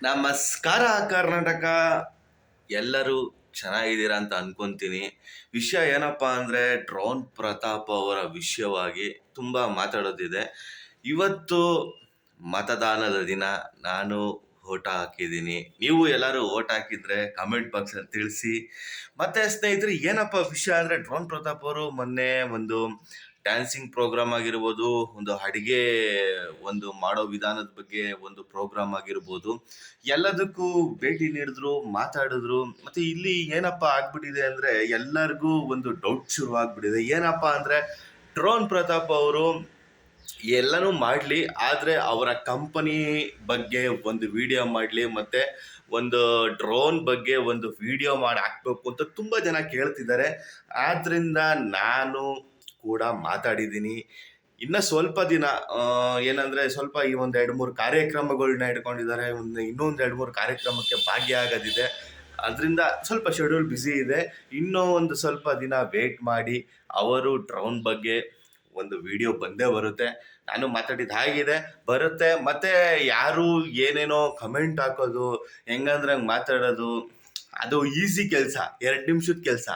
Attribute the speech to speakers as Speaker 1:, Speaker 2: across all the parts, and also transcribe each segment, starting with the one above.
Speaker 1: ನಮಸ್ಕಾರ ಕರ್ನಾಟಕ. ಎಲ್ಲರೂ ಚೆನ್ನಾಗಿದ್ದೀರಾ ಅಂತ ಅನ್ಕೊಂತೀನಿ. ವಿಷಯ ಏನಪ್ಪಾ ಅಂದರೆ ಡ್ರೋನ್ ಪ್ರತಾಪ್ ಅವರ ವಿಷಯವಾಗಿ ತುಂಬ ಮಾತಾಡೋದಿದೆ. ಇವತ್ತು ಮತದಾನದ ದಿನ. ನಾನು ಓಟ್ ಹಾಕಿದ್ದೀನಿ. ನೀವು ಎಲ್ಲರೂ ಓಟ್ ಹಾಕಿದ್ರೆ ಕಮೆಂಟ್ ಬಾಕ್ಸಲ್ಲಿ ತಿಳಿಸಿ. ಮತ್ತು ಸ್ನೇಹಿತರೆ, ಏನಪ್ಪ ವಿಷಯ ಅಂದರೆ ಡ್ರೋನ್ ಪ್ರತಾಪ್ ಅವರು ಮೊನ್ನೆ ಒಂದು ಡ್ಯಾನ್ಸಿಂಗ್ ಪ್ರೋಗ್ರಾಮ್ ಆಗಿರ್ಬೋದು, ಒಂದು ಅಡುಗೆ ಒಂದು ಮಾಡೋ ವಿಧಾನದ ಬಗ್ಗೆ ಒಂದು ಪ್ರೋಗ್ರಾಮ್ ಆಗಿರ್ಬೋದು, ಎಲ್ಲದಕ್ಕೂ ಭೇಟಿ ನೀಡಿದ್ರು, ಮಾತಾಡಿದ್ರು. ಮತ್ತು ಇಲ್ಲಿ ಏನಪ್ಪ ಆಗ್ಬಿಟ್ಟಿದೆ ಅಂದರೆ ಎಲ್ಲರಿಗೂ ಒಂದು ಡೌಟ್ ಶುರು ಆಗ್ಬಿಟ್ಟಿದೆ. ಏನಪ್ಪ ಅಂದರೆ ಡ್ರೋನ್ ಪ್ರತಾಪ್ ಅವರು ಎಲ್ಲನೂ ಮಾಡಲಿ, ಆದರೆ ಅವರ ಕಂಪನಿ ಬಗ್ಗೆ ಒಂದು ವಿಡಿಯೋ ಮಾಡಲಿ, ಮತ್ತು ಒಂದು ಡ್ರೋನ್ ಬಗ್ಗೆ ಒಂದು ವಿಡಿಯೋ ಮಾಡಿ ಹಾಕ್ಬೇಕು ಅಂತ ತುಂಬ ಜನ ಕೇಳ್ತಿದ್ದಾರೆ. ಆದ್ದರಿಂದ ನಾನು ಕೂಡ ಮಾತಾಡಿದ್ದೀನಿ. ಇನ್ನು ಸ್ವಲ್ಪ ದಿನ ಏನಂದರೆ ಸ್ವಲ್ಪ ಈ ಒಂದು 2-3 ಕಾರ್ಯಕ್ರಮಗಳನ್ನ ಇಟ್ಕೊಂಡಿದ್ದಾರೆ. ಇನ್ನೊಂದು 2-3 ಕಾರ್ಯಕ್ರಮಕ್ಕೆ ಭಾಗಿಯಾಗೋದಿದೆ. ಅದರಿಂದ ಸ್ವಲ್ಪ ಶೆಡ್ಯೂಲ್ ಬ್ಯುಸಿ ಇದೆ. ಇನ್ನೂ ಒಂದು ಸ್ವಲ್ಪ ದಿನ ವೇಟ್ ಮಾಡಿ. ಅವರು ಡ್ರೋನ್ ಬಗ್ಗೆ ಒಂದು ವಿಡಿಯೋ ಬಂದೇ ಬರುತ್ತೆ. ನಾನು ಮಾತಾಡಿದ ಹಾಗಿದೆ, ಬರುತ್ತೆ. ಮತ್ತು ಯಾರು ಏನೇನೋ ಕಮೆಂಟ್ ಹಾಕೋದು, ಹೆಂಗಂದ್ರೆ ಹಂಗೆ ಮಾತಾಡೋದು, ಅದು ಈಸಿ ಕೆಲಸ, 2 ನಿಮಿಷದ ಕೆಲಸ.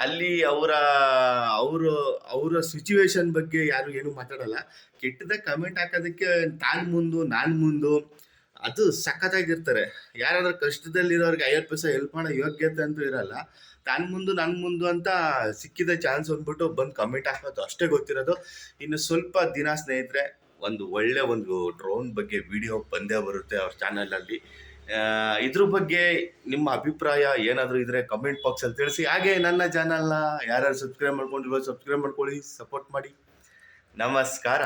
Speaker 1: ಅಲ್ಲಿ ಅವರು ಅವರ ಸಿಚುವೇಶನ್ ಬಗ್ಗೆ ಯಾರು ಏನು ಮಾತಾಡಲ್ಲ. ಕೆಟ್ಟದಾಗ ಕಮೆಂಟ್ ಹಾಕೋದಕ್ಕೆ ನಾನು ಮುಂದು ಅದು ಸಖತ್ತಾಗಿರ್ತಾರೆ. ಯಾರಾದ್ರೂ ಕಷ್ಟದಲ್ಲಿರೋರಿಗೆ 50 ಪೈಸೆ ಹೆಲ್ಪ್ ಮಾಡೋ ಯೋಗ್ಯತೆ ಅಂತೂ ಇರಲ್ಲ. ನಾನು ಮುಂದು ಅಂತ ಸಿಕ್ಕಿದ ಚಾನ್ಸ್ ಅಂದ್ಬಿಟ್ಟು ಬಂದು ಕಮೆಂಟ್ ಹಾಕೋದು ಅಷ್ಟೇ ಗೊತ್ತಿರೋದು. ಇನ್ನು ಸ್ವಲ್ಪ ದಿನ ಸ್ನೇಹಿತರೆ, ಒಂದು ಒಳ್ಳೆ ಒಂದು ಡ್ರೋನ್ ಬಗ್ಗೆ ವಿಡಿಯೋ ಬಂದೇ ಬರುತ್ತೆ ಅವ್ರ ಚಾನಲಲ್ಲಿ. ಇದ್ರ ಬಗ್ಗೆ ನಿಮ್ಮ ಅಭಿಪ್ರಾಯ ಏನಾದರೂ ಇದ್ರೆ ಕಮೆಂಟ್ ಬಾಕ್ಸಲ್ಲಿ ತಿಳಿಸಿ. ಹಾಗೆ ನನ್ನ ಚಾನಲ್ನ ಯಾರ್ಯಾರು ಸಬ್ಸ್ಕ್ರೈಬ್ ಮಾಡ್ಕೊಂಡಿರೋ ಸಬ್ಸ್ಕ್ರೈಬ್ ಮಾಡ್ಕೊಳ್ಳಿ, ಸಪೋರ್ಟ್ ಮಾಡಿ. ನಮಸ್ಕಾರ.